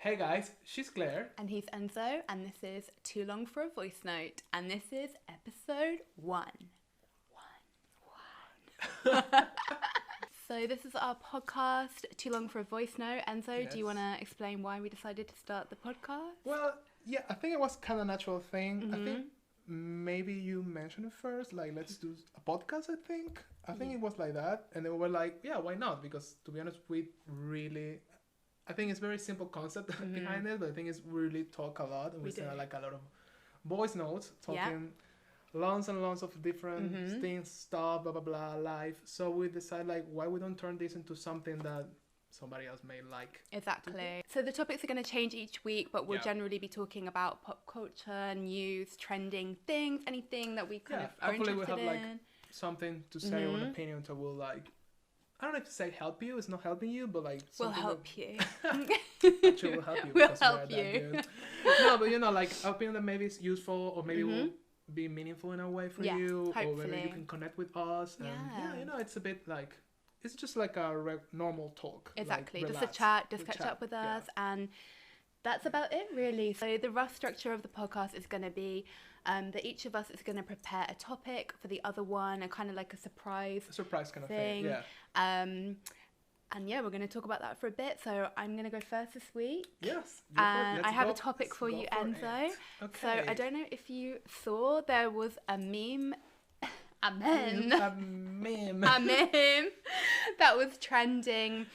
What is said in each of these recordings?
Hey guys, she's Claire. And he's Enzo, and this is Too Long for a Voice Note, and this is episode 1. So this is our podcast, Too Long for a Voice Note. Enzo, Yes. do you want to explain why we decided to start the podcast? Well, yeah, I think it was kind of a natural thing. I think maybe you mentioned it first, like let's do a podcast, I think it was like that, and then we were like, yeah, why not? Because to be honest, I think it's very simple concept behind it, but I think it's really talk a lot, and we send like a lot of voice notes talking lots and lots of different things, stuff, blah blah blah, life. So we decided like, why we don't turn this into something that somebody else may like. Exactly. So the topics are going to change each week, but we'll generally be talking about pop culture, news, trending things, anything that we kind of are hopefully interested we'll have in. like something to say or an opinion that will like, I don't know if to say help you. It's not helping you, but like We'll something help you. Actually, we'll help you. We'll because we help are that you. good. No, but like an opinion that maybe is useful or maybe will be meaningful in a way for you, or maybe hopefully. you can connect with us. And it's a bit like, it's just like a normal talk. Exactly, like, just a relax. chat, just We'll catch chat, up with us, and that's about it really. So the rough structure of the podcast is going to be that each of us is going to prepare a topic for the other one, and kind of like a surprise kind of thing. Yeah. And we're going to talk about that for a bit. So I'm going to go first this week. Yes. And I have a topic for you, Enzo. Okay. So I don't know if you saw, there was a meme. A meme that was trending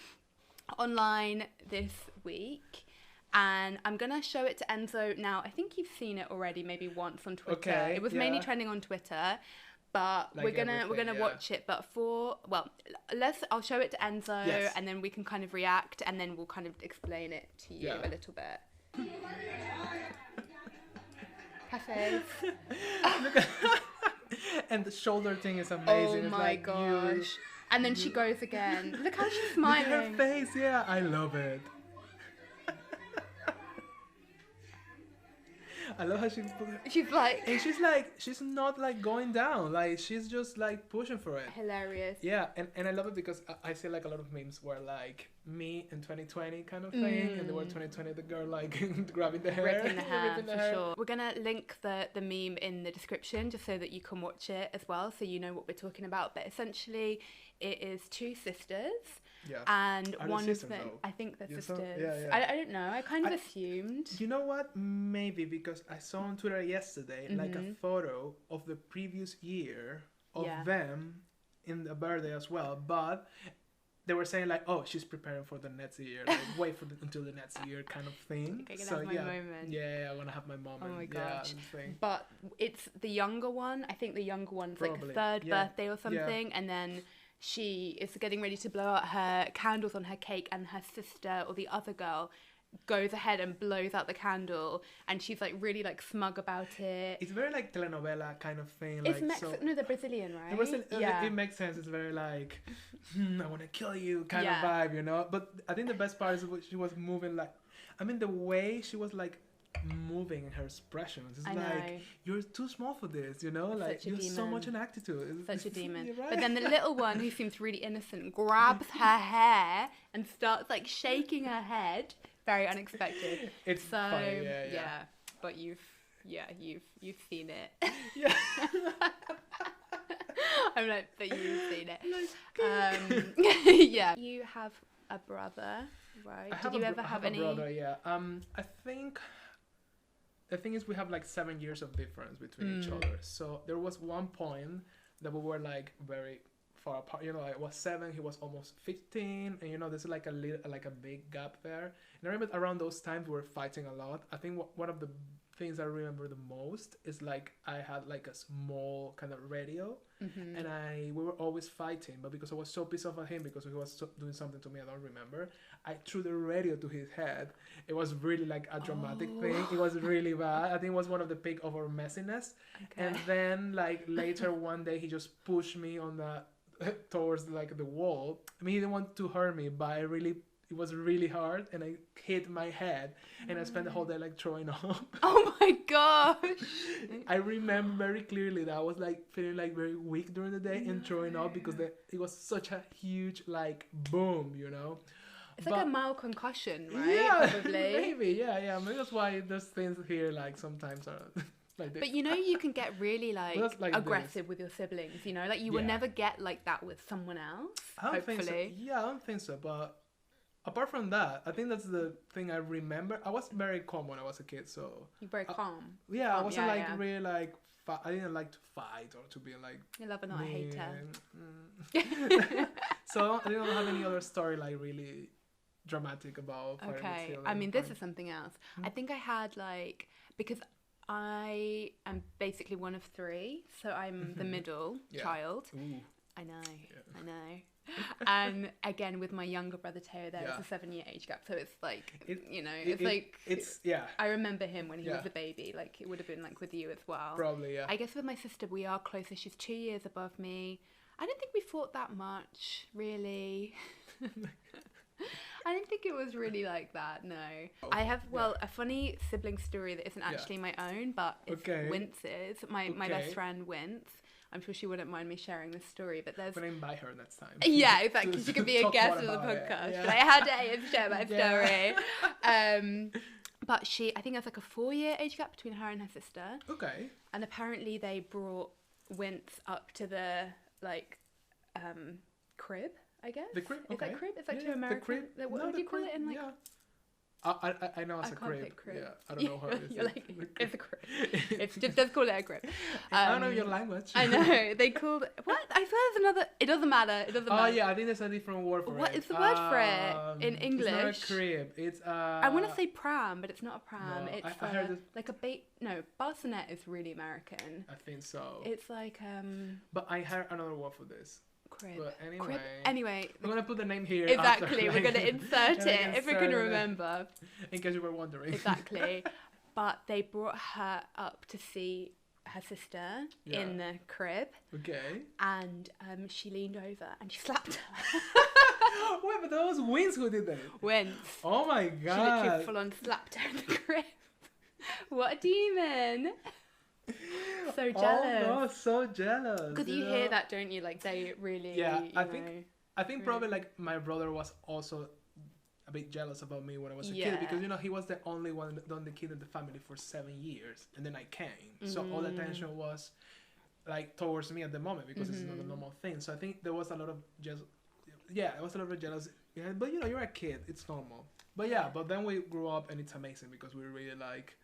online this week, and I'm gonna show it to Enzo now. I think you've seen it already, maybe once on Twitter. Okay, it was mainly trending on Twitter, but like we're gonna watch it. But I'll show it to Enzo, and then we can kind of react, and then we'll kind of explain it to you a little bit. Cafes. And the shoulder thing is amazing. Oh it's my like gosh. And then she goes again. Look how she's smiling. Look at her face, yeah. I love it. I love how she's like... And she's not like going down. Like, she's just like pushing for it. Hilarious. Yeah, and I love it because I see like a lot of memes where like me in 2020 kind of thing, and they were 2020 the girl like grabbing the hair. Ripping the hair, for sure. We're going to link the meme in the description just so that you can watch it as well, so you know what we're talking about. But essentially, it is two sisters. Yeah. And Are one sisters, of them, though? I think they're sisters. Yeah. I don't know. I kind of assumed. You know what? Maybe because I saw on Twitter yesterday like a photo of the previous year of them in the birthday as well, but they were saying like, oh, she's preparing for the next year, like wait until the next year kind of thing. Okay, have my moment. Yeah, I want to have my moment. Oh my gosh. Yeah, but it's the younger one. I think the younger one's Probably. like third birthday or something, and then she is getting ready to blow out her candles on her cake, and her sister or the other girl goes ahead and blows out the candle, and she's like really like smug about it. It's very like telenovela kind of thing. It's like, no, they're Brazilian, right? It makes sense. It's very like, I want to kill you kind of vibe, you know? But I think the best part is what she was moving like, I mean, the way she was like moving in her expressions. It's like, you're too small for this, you know? Like, you have so much an attitude. Such a demon. Right? But then the little one, who seems really innocent, grabs her hair and starts like shaking her head. Very unexpected. It's funny, yeah. But you've seen it. Yeah. I'm like, but you've seen it. Yeah. You have a brother, right? Did you ever have any? A brother, yeah. I think the thing is we have like 7 years of difference between each other. So there was one point that we were like very far apart. You know, I was 7, he was almost 15, and you know, there's like a big gap there. And I remember around those times we were fighting a lot. I think one of the things I remember the most is like I had like a small kind of radio, and we were always fighting, but because I was so pissed off at him because he was doing something to me I don't remember, I threw the radio to his head. It was really like a dramatic thing. It was really bad. I think it was one of the peak of our messiness. Okay. And then like later one day he just pushed me on towards like the wall. I mean, he didn't want to hurt me, but it was really hard, and I hit my head, and I spent the whole day like throwing up. Oh my gosh! I remember very clearly that I was like feeling like very weak during the day and throwing up because it was such a huge like boom, you know. It's like a mild concussion, right? Yeah, Probably. maybe. Yeah. Maybe that's why those things here like sometimes are like. But you know, you can get really like like aggressive with your siblings. You know, like you will never get like that with someone else. I don't think so. Hopefully. Yeah, I don't think so. But apart from that, I think that's the thing I remember. I was very calm when I was a kid, so. You're very calm. Yeah, I wasn't really like. I didn't like to fight or to be like. You love not a hater. So I didn't have any other story like really dramatic about. Okay, I mean this is something else. I think I had like because I am basically one of three, so I'm the middle child. Ooh. I know. And again, with my younger brother Teo, there's a 7-year age gap, so it's like it's I remember him when he was a baby. Like it would have been like with you as well. Probably, yeah. I guess with my sister, we are closer. She's 2 years above me. I don't think we fought that much, really. I didn't think it was really like that, no. I have, a funny sibling story that isn't actually my own, but it's Wince's. My best friend, Wince. I'm sure she wouldn't mind me sharing this story, but there's... But I invite her next time. Yeah, exactly. She could be a guest of the podcast. Yeah. Like, how dare you share my story? But I think there's like a 4-year age gap between her and her sister. Okay. And apparently they brought Wince up to the, like, crib, I guess. The crib? Okay. Is that crib? It's like too American. The crib. What do you call it in like... Yeah. I know it's a crib. Yeah, I don't know how it is. You're like, it's a crib. It's just call it a crib. I don't know your language. I know. They called it... What? I swear there's another... It doesn't matter. Oh, yeah. I think there's a different word for it. What is the word for it in English? It's not a crib. It's... I want to say pram, but it's not a pram. No, it's I heard like a No, bassinet is really American. I think so. It's like... But I heard another word for this. Crib. But anyway. Crib. Anyway. I'm going to put the name here. Exactly. After, we're going to insert it if we can remember. In case you were wondering. Exactly. But they brought her up to see her sister in the crib. Okay. And she leaned over and she slapped her. Wait, but that was Wince who did that. Wince. Oh my god. She literally full on slapped her in the crib. What a demon. So jealous. Oh no, so jealous. Because you hear that, don't you? Like they really. Yeah, I think probably like my brother was also a bit jealous about me when I was a kid because he was the only the kid in the family for 7 years, and then I came, so all the attention was like towards me at the moment because it's not a normal thing. So I think there was a lot of it was a lot of jealousy. Yeah, but you're a kid, it's normal. But but then we grew up and it's amazing because we really like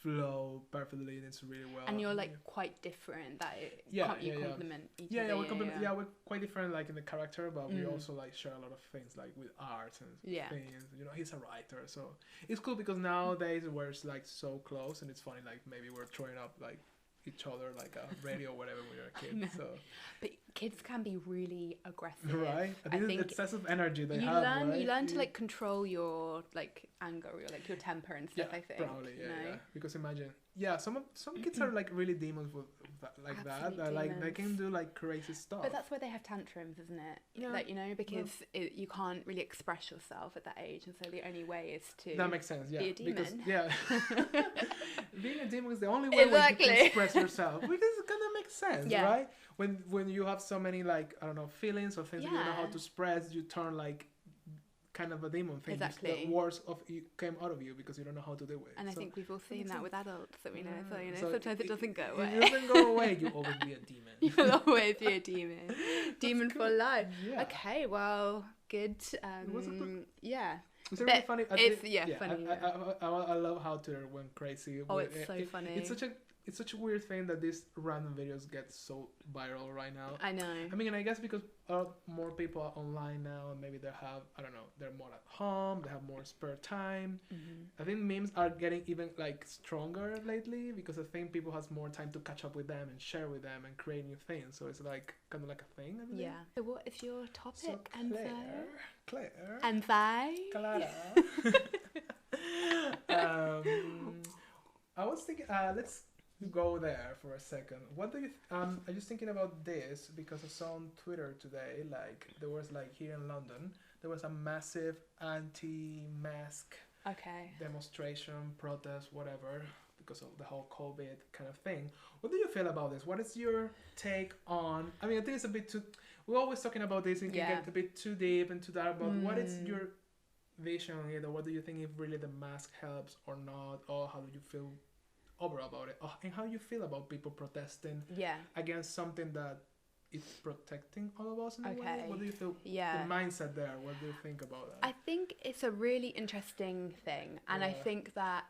flow perfectly and it's really well. And you're like quite different. That you complement each other. We're quite different like in the character, but we also like share a lot of things like with art and things. He's a writer, so it's cool because nowadays we're like so close and it's funny like maybe we're throwing up like each other like a radio or whatever when you're a kid. So but kids can be really aggressive, right? I think it's excessive energy they have, right? You learn to like control your like anger or like your temper and stuff. I think probably because imagine some kids are like really demons with that, like that like they can do like crazy stuff. But that's why they have tantrums, isn't it? Like because you can't really express yourself at that age, and so the only way is to that makes sense. Yeah, be a demon. Because being a demon is the only way where you can express yourself. Because it kind of makes sense, right? When you have so many like I don't know feelings or things that you don't know how to express, you turn like kind of a demon thing. Exactly. The words of you came out of you because you don't know how to do it. And I think we've all seen that with adults that we know. So sometimes it doesn't go away. It doesn't go away. You'll always be a demon. You'll always be a demon. Demon for life. Yeah. Okay. Well, good. It's really funny. Funny. I love how Twitter went crazy. Oh, it's so funny. It's such a weird thing that these random videos get so viral right now. I know. I mean, I guess because more people are online now and maybe they have, I don't know, they're more at home, they have more spare time. I think memes are getting even like stronger lately because I think people have more time to catch up with them and share with them and create new things. So it's like kind of like a thing, I believe. Yeah. So what is your topic, Claire. And Clara. I was thinking, let's go there for a second. What do you I'm just thinking about this because I saw on Twitter today like there was like here in London there was a massive anti-mask demonstration, protest, whatever, because of the whole COVID kind of thing. What do you feel about this? What is your take on, I mean I think it's a bit too, we're always talking about this and can get a bit too deep and too dark, but what is your vision on it, or what do you think if really the mask helps or not, or how do you feel overall about it, and how you feel about people protesting Yeah. against something that is protecting all of us in a way? Okay. What do you feel? Yeah. The mindset there. What do you think about that? I think it's a really interesting thing, and I Yeah. think that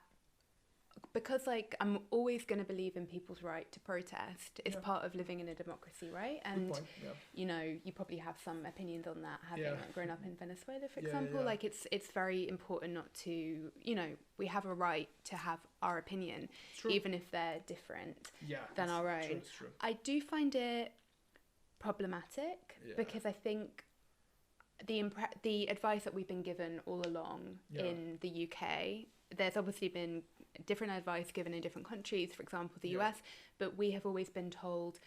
because like I'm always going to believe in people's right to protest. It's Yeah. part of living in a democracy, right? Good And point. Yeah. you know, you probably have some opinions on that, having Yeah. like, grown up in Venezuela, for Yeah, example. yeah. Like it's very important not to, you know, we have a right to have our opinion, True. even if they're different Yeah. than our True, own. it's true. I do find it problematic Yeah. because I think the advice that we've been given all along Yeah. in the UK, there's obviously been different advice given in different countries, for example the Yeah. US, but we have always been told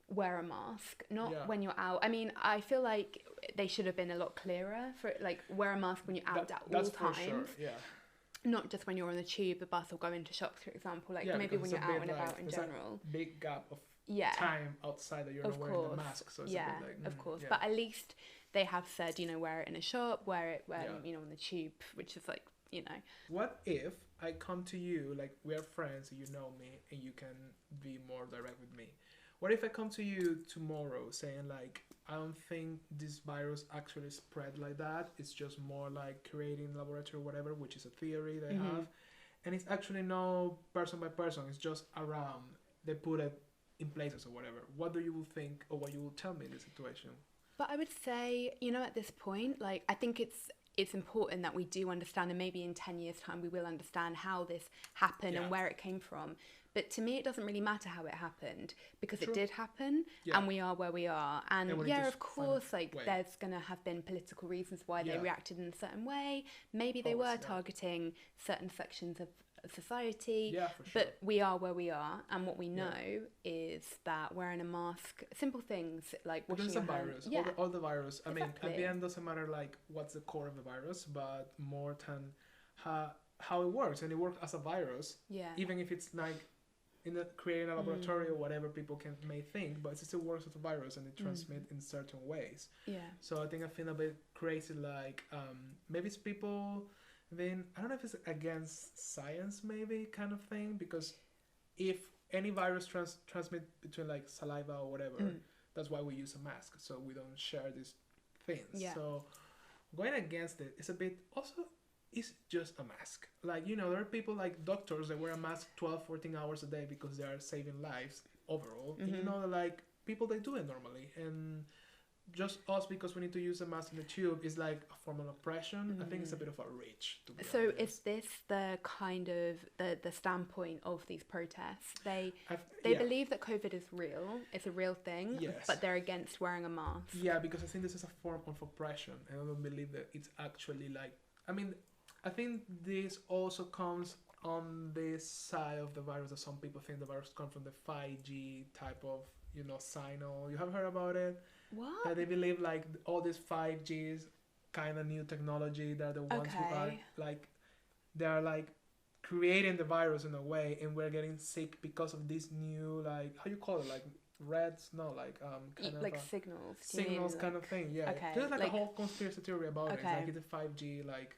wear a mask, not Yeah. when you're out. I mean, I feel like they should have been a lot clearer for like wear a mask when you're out at all That's for times, sure. Yeah. not just when you're on the tube, the bus, or going to shops, for example. Like Yeah, maybe because when it's you're a out bit and like- about in there's a general. Big gap of Yeah. time outside that you're Of not wearing the course. mask, so it's Yeah, a bit like of course. yeah. But at least they have said, you know, wear it in a shop, wear it when, Yeah. you know, on the tube, which is like, you know. What if I come to you, like we're friends, you know me, and you can be more direct with me? What if I come to you tomorrow saying like, I don't think this virus actually spread like that. It's just more like creating laboratory or whatever, which is a theory they Mhm. have. And it's actually no person by person, it's just around. They put it in places or whatever. What do you think, or what you will tell me in this situation? But I would say, you know, at this point, like, I think it's important that we do understand, and maybe in 10 years' time we will understand how this happened Yeah. and where it came from. But to me, it doesn't really matter how it happened, because True. it did happen, Yeah. and we are where we are. And And we need yeah, to of find a course, like, way. there's going to have been political reasons why they Yeah. reacted in a certain way. Maybe they Always, were yeah. targeting certain sections of society. Yeah, for sure. But we are where we are, and what we Yeah. know is that wearing a mask, simple things like Because washing it's your a hands. virus. Yeah, All the virus. I mean, at Exactly. the end, doesn't matter like what's the core of the virus, but more than how it works, and it works as a virus, yeah. even if it's like in the creating a laboratory or whatever people may think, but it still works as a virus and it transmits in certain ways. Yeah. So I think I feel a bit crazy. Like maybe it's people. Then I don't know if it's against science, maybe kind of thing, because if any virus transmit between like saliva or whatever, that's why we use a mask, so we don't share these things. Yeah. So going against it is a bit also. It's just a mask. Like, you know, there are people like doctors that wear a mask 12, 14 hours a day because they are saving lives overall. And you know, like, people, they do it normally. And just us, because we need to use a mask in the tube, is like a form of oppression. I think it's a bit of a reach, to be So honest. is this the kind of the standpoint of these protests? They Yeah. believe that COVID is real. It's a real thing, Yes. but they're against wearing a mask. Yeah, because I think this is a form of oppression, and I don't believe that it's actually like. I mean, I think this also comes on this side of the virus that some people think the virus comes from the 5G type of, you know, signal. You have heard about it? What? That they believe like all this 5G's kind of new technology. They're the ones who are Okay. like, they are like creating the virus in a way, and we're getting sick because of this new, like, how you call it, like reds? No, like kind of Like signals. do you mean? signals kind of thing. Yeah, Okay, there's like a like- whole conspiracy theory about it. It's Okay. like it's a 5G like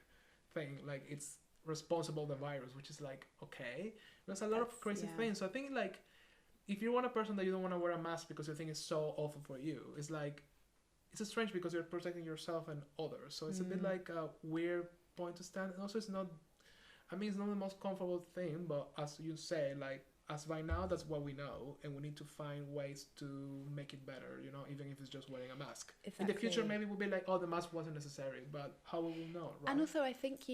thing, like it's responsible the virus, which is like okay. There's a lot of That's- crazy yeah. things. So I think like if you want a person that you don't want to wear a mask because you think it's so awful for you, it's like it's strange because you're protecting yourself and others. So it's a bit like a weird point to stand. And also, it's not. I mean, it's not the most comfortable thing, but as you say, like as by now, that's what we know, and we need to find ways to make it better. You know, even if it's just wearing a mask. In the future, Exactly. maybe we'll be like, oh, the mask wasn't necessary, but how will we know, right? And also, I think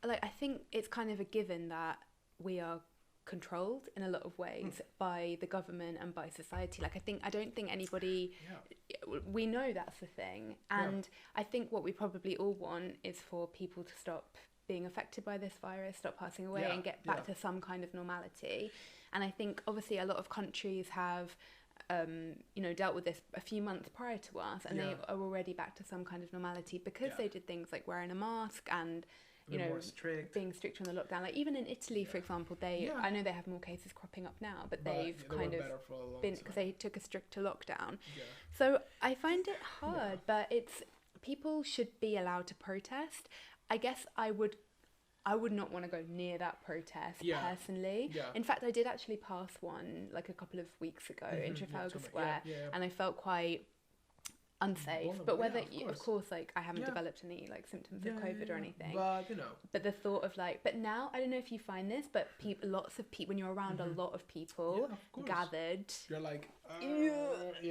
I think it's kind of a given that we are controlled in a lot of ways by the government and by society. Like, I don't think anybody, Yeah. we know that's the thing. And I think what we probably all want is for people to stop being affected by this virus, stop passing away, Yeah, and get back yeah. to some kind of normality. And I think obviously a lot of countries have dealt with this a few months prior to us, and they Yeah. are already back to some kind of normality because Yeah. they did things like wearing a mask and A bit more strict. being stricter on the lockdown. Like even in Italy, for example, Yeah. I know they have more cases cropping up now, but But they've they kind were of better for a long been time. because they took a stricter lockdown. Yeah. So I find it hard, but it's people should be allowed to protest. I guess I would not want to go near that protest personally. Yeah. In fact, I did actually pass one like a couple of weeks ago in Trafalgar Square, and I felt quite unsafe. But whether, of course, like I haven't developed any like symptoms of COVID or anything. But But the thought of like, but now I don't know if you find this, but lots of people, when you're around a lot of people gathered, you're like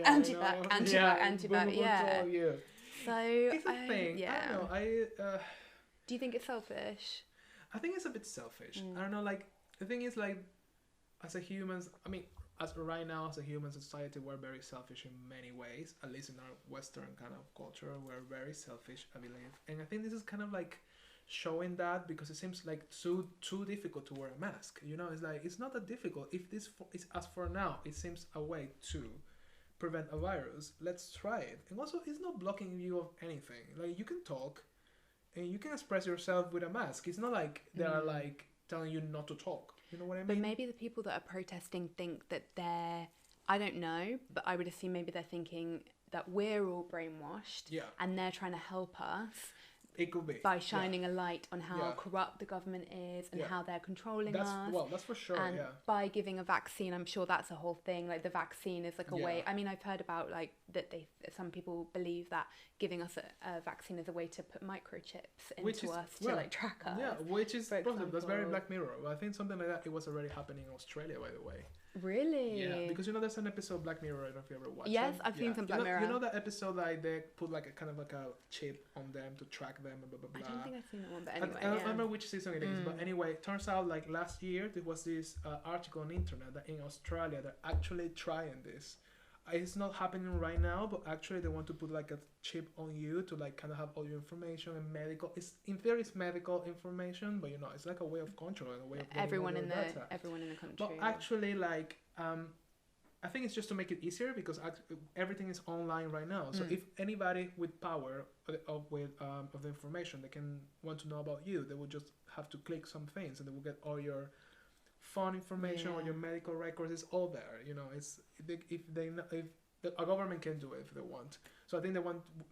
anti-vax, yeah. So it's a thing. Yeah. I don't know. Do you think it's selfish? I think it's a bit selfish. I don't know. Like the thing is, like as a humans, I mean, as right now as a human society, we're very selfish in many ways. At least in our Western kind of culture, we're very selfish, I believe. And I think this is kind of like showing that, because it seems like too difficult to wear a mask. It's like it's not that difficult. If this is, as for now, it seems a way to prevent a virus. Let's try it. And also, it's not blocking you of anything. Like you can talk, and you can express yourself with a mask. It's not like they are like telling you not to talk. You know what I mean? But maybe the people that are protesting think that I don't know, but I would assume maybe they're thinking that we're all brainwashed, and they're trying to help us. It could be by shining a light on how corrupt the government is and how they're controlling us. Well, that's for sure. And by giving a vaccine, I'm sure that's a whole thing. Like the vaccine is like a way. I mean, I've heard about like that some people believe that giving us a vaccine is a way to put microchips into us to like track us. Yeah, which is probably that's very Black Mirror. I think something like that. It was already happening in Australia, by the way. Really? Yeah, because there's an episode of Black Mirror. I don't know if you ever watched it. Yes, I've seen some Black Mirror. You know that episode like they put like a kind of like a chip on them to track them and blah blah blah. I don't think I've seen that one, but anyway. I don't remember which season it is, but anyway, it turns out like last year there was this article on the internet that in Australia they're actually trying this. It's not happening right now, but actually they want to put like a chip on you to like kind of have all your information and medical. It's in theory it's medical information, but it's like a way of control and a way of everyone in the country. But actually, like I think it's just to make it easier because everything is online right now. So if anybody with power of the information, they can want to know about you, they will just have to click some things and they will get all your phone information or your medical records. It's all there. If a government can do it if they want. So I think they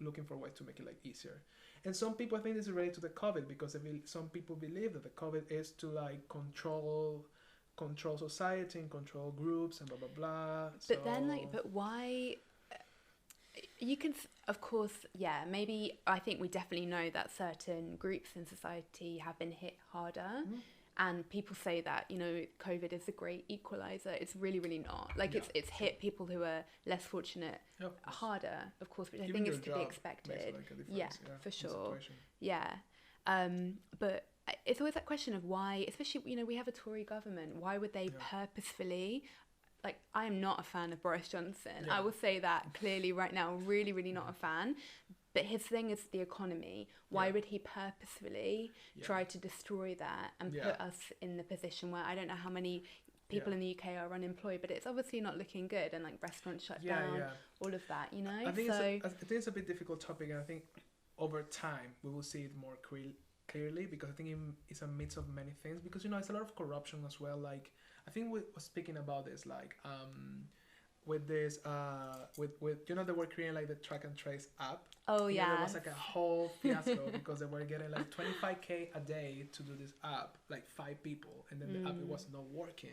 looking for ways to make it like easier. And some people, I think this is related to the COVID because some people believe that the COVID is to like control society and control groups and blah blah blah. But then but why? You can, of course, maybe I think we definitely know that certain groups in society have been hit harder. And people say that, COVID is a great equalizer. It's really, really not. Like it's hit people who are less fortunate harder, of course, which I think is to be expected. For sure. Yeah. But it's always that question of why, especially, we have a Tory government. Why would they purposefully, like, I am not a fan of Boris Johnson. I will say that clearly right now, really, really not a fan. But his thing is the economy. Why would he purposefully try to destroy that and put us in the position where I don't know how many people in the UK are unemployed, but it's obviously not looking good, and like restaurants shut down, all of that, I think it's a bit difficult topic, and I think over time we will see it more clearly because I think it's a mix of many things because it's a lot of corruption as well. Like I think we were speaking about this like with this with they were creating like the track and trace app. There was like a whole fiasco because they were getting like 25K a day to do this app, like 5 people, and then the app, it was not working,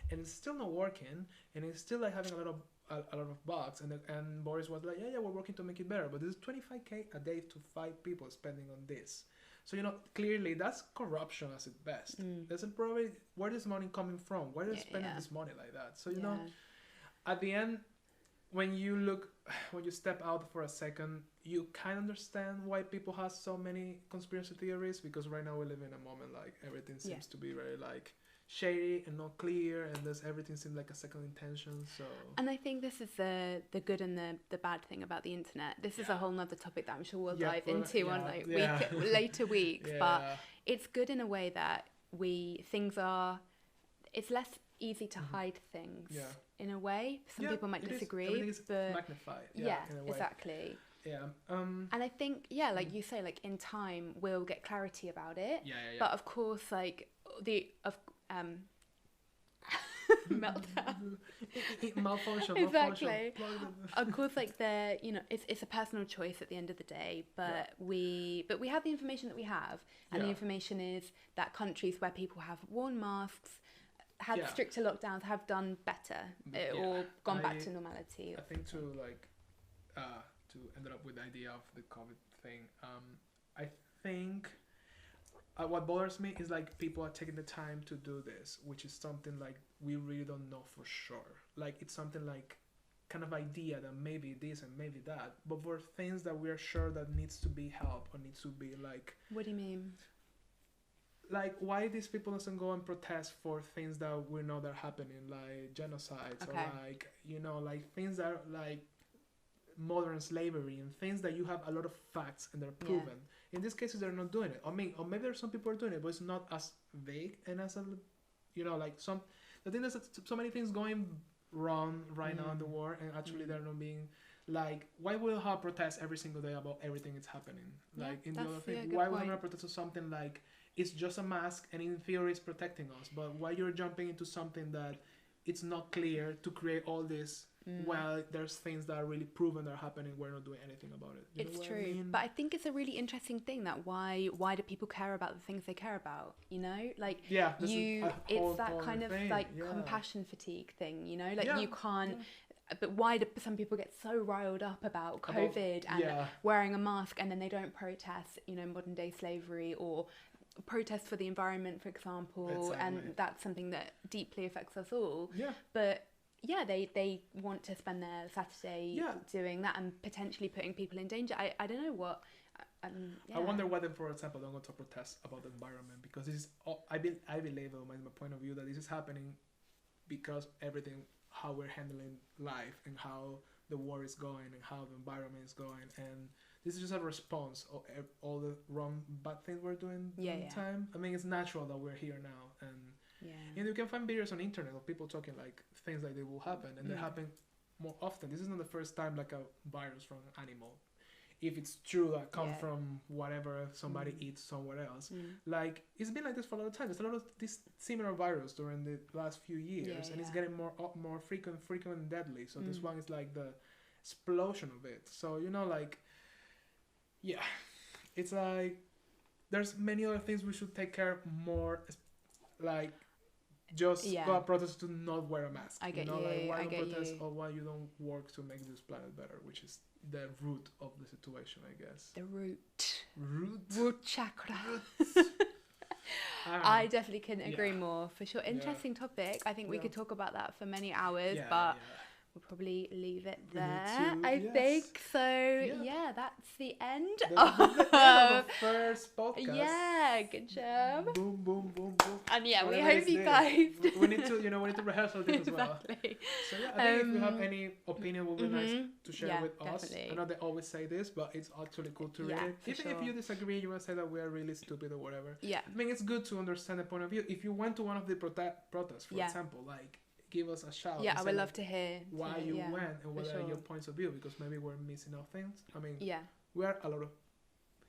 and it's still not working, and it's still like having a lot of bugs, and Boris was like we're working to make it better, but this is 25K a day to 5 people spending on this. So clearly that's corruption at its best. There's probably where is money coming from? Where is spending this money like that? So at the end, when you step out for a second, you kind of understand why people have so many conspiracy theories, because right now we live in a moment like everything seems to be very like shady and not clear, and everything seems like a second intention. So, and I think this is the good and the bad thing about the internet. This is a whole nother topic that I'm sure we'll dive into on like later weeks. But it's good in a way that it's less easy to hide things in a way. Some people might disagree, but magnified. Exactly. Yeah. And I think like you say, like in time we'll get clarity about it. But of course, like meltdown. Malfunction. Exactly. Malfunction. Of course, like it's a personal choice at the end of the day, but we have the information that we have, and the information is that countries where people have worn masks, had stricter lockdowns, have done better or gone back to normality. I think to end up with the idea of the COVID thing, I think what bothers me is like people are taking the time to do this, which is something like we really don't know for sure. Like it's something like kind of idea that maybe this and maybe that, but for things that we are sure that needs to be helped or needs to be like. What do you mean? Like why these people doesn't go and protest for things that we know that are happening, like genocides or like like things that are like modern slavery and things that you have a lot of facts and they're proven. In these cases they're not doing it. I mean, or maybe there's some people are doing it, but it's not as vague and as like the thing is that so many things going wrong right now in the war, and actually they're not being like, why will we have protests every single day about everything that's happening? Like in the other thing, why would we protest to something like it's just a mask and in theory it's protecting us, but why you're jumping into something that it's not clear to create all this while there's things that are really proven that are happening, we're not doing anything about it. It's true. I mean? But I think it's a really interesting thing that why do people care about the things they care about, like it's that kind of like compassion fatigue thing, like you can't but why do some people get so riled up about COVID and wearing a mask, and then they don't protest modern day slavery or protest for the environment, for example, and that's something that deeply affects us all. But they want to spend their Saturday doing that and potentially putting people in danger. I don't know what. I wonder whether, for example, they're going to protest about the environment, because this is. I believe, my point of view, that this is happening because everything, how we're handling life and how the war is going and how the environment is going, and this is just a response of all the bad things we're doing in time. I mean, it's natural that we're here now, and you can find videos on the internet of people talking like things like they will happen, and they happen more often. This is not the first time like a virus from an animal, if it's true, that come from whatever somebody eats somewhere else. Like it's been like this for a lot of time. There's a lot of this similar virus during the last few years, and it's getting more frequent and deadly. So this one is like the explosion of it. So it's like there's many other things we should take care of more, like just go and protest to not wear a mask. I get you. Why don't protest or why you don't work to make this planet better, which is the root of the situation, I guess. The root chakra. I definitely couldn't agree more, for sure. Interesting topic. I think we could talk about that for many hours, but we'll probably leave it there. I think so. Yeah, that's the end of the first podcast. Yeah, good job. Boom, boom, boom, boom. And we hope you guys. We need to rehearse all this as well. Exactly. So I think if you have any opinion, it would be nice to share with definitely. us. I know they always say this, but it's actually cool to read it. Even if you disagree, you want to say that we are really stupid or whatever. Yeah. I mean, it's good to understand the point of view. If you went to one of the protests, for example, like, give us a shout. Yeah, I would love to hear why you went and what are your points of view, because maybe we're missing out things. I mean, we are a lot of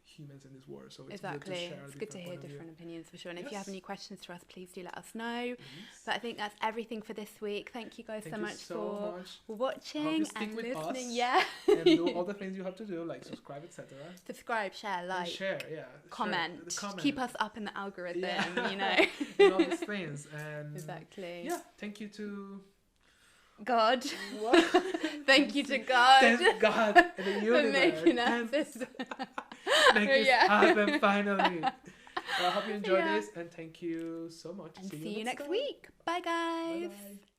humans in this world, so it's good to share. It's good to hear different opinions, for sure. And if you have any questions for us, please do let us know. But I think that's everything for this week. Thank you guys so much for watching and listening. And do all the things you have to do, like subscribe, etc. Subscribe, share, like, and share, comment. Keep us up in the algorithm, and all these things. And exactly. Thank you to God. What? Thank you to God. Thank God and the universe for making us make this happen finally. Well, I hope you enjoyed this, and thank you so much. And see you next week. Bye, guys. Bye-bye.